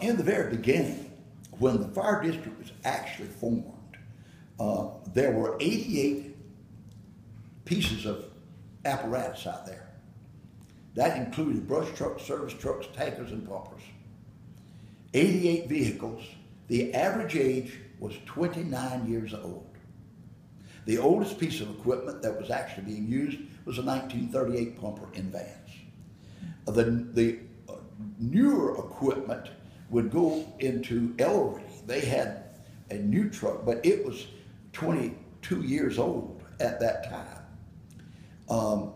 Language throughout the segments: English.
In the very beginning, when the fire district was actually formed, there were 88 pieces of apparatus out there. That included brush trucks, service trucks, tankers, and pumpers. 88 vehicles. The average age was 29 years old. The oldest piece of equipment that was actually being used was a 1938 pumper in vans. The newer equipment would go into Ellery. They had a new truck, but it was 22 years old at that time.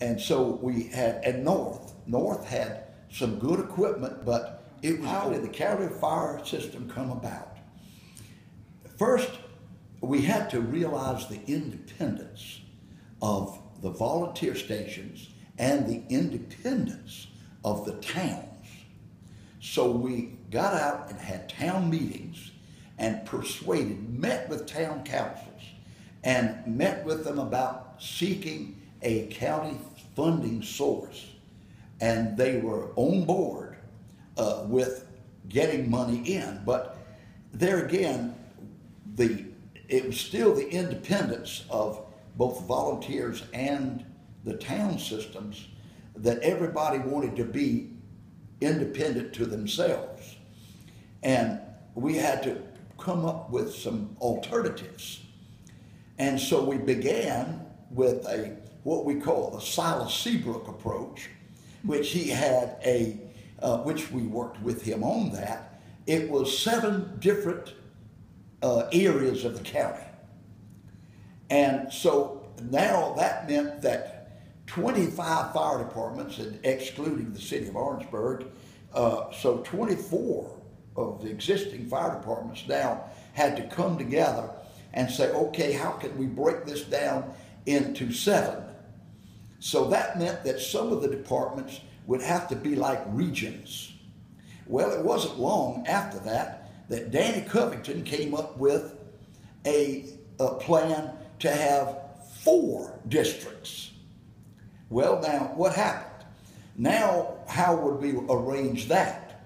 And so we had, and North had some good equipment, but it was how did the county fire system come about? First, we had to realize the independence of the volunteer stations and the independence of the towns. So we got out and had town meetings and met with town councils and met with them about seeking a county funding source. And they were on board with getting money in. But there again, it was still the independence of both volunteers and the town systems that everybody wanted to be independent to themselves. And we had to come up with some alternatives. And so we began with what we call the Silas Seabrook approach, which he had which we worked with him on that. It was 7 different areas of the county. And so now that meant that 25 fire departments, and excluding the city of Orangeburg, so 24 of the existing fire departments now had to come together and say, okay, how can we break this down into 7? So that meant that some of the departments would have to be like regions. Well, it wasn't long after that Danny Covington came up with a plan to have 4 districts. Well, now, what happened? Now, how would we arrange that?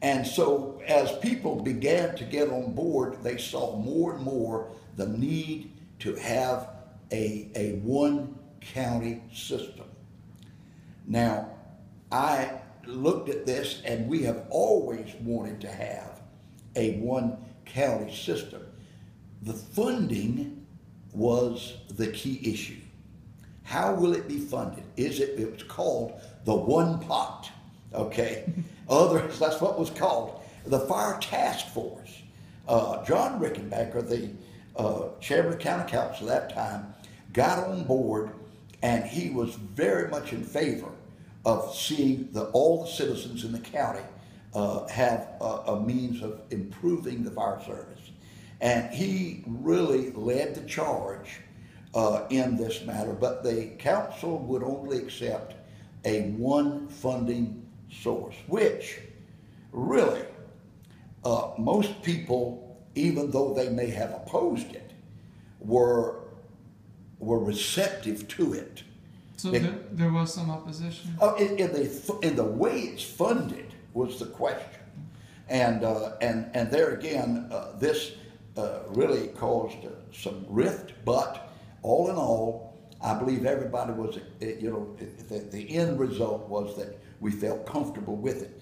And so, as people began to get on board, they saw more and more the need to have a one-county system. Now, I looked at this, and we have always wanted to have a one-county system. The funding was the key issue. How will it be funded? It was called the one pot, okay? Others, that's what was called. The Fire Task Force. John Rickenbacker, the chairman of the county council at that time, got on board, and he was very much in favor of seeing all the citizens in the county have a means of improving the fire service. And he really led the charge in this matter, but the council would only accept a one funding source, which really most people, even though they may have opposed it, were receptive to it. So there was some opposition? In the way it's funded was the question. And there again, this really caused some rift, but all in all, I believe everybody was, the end result was that we felt comfortable with it.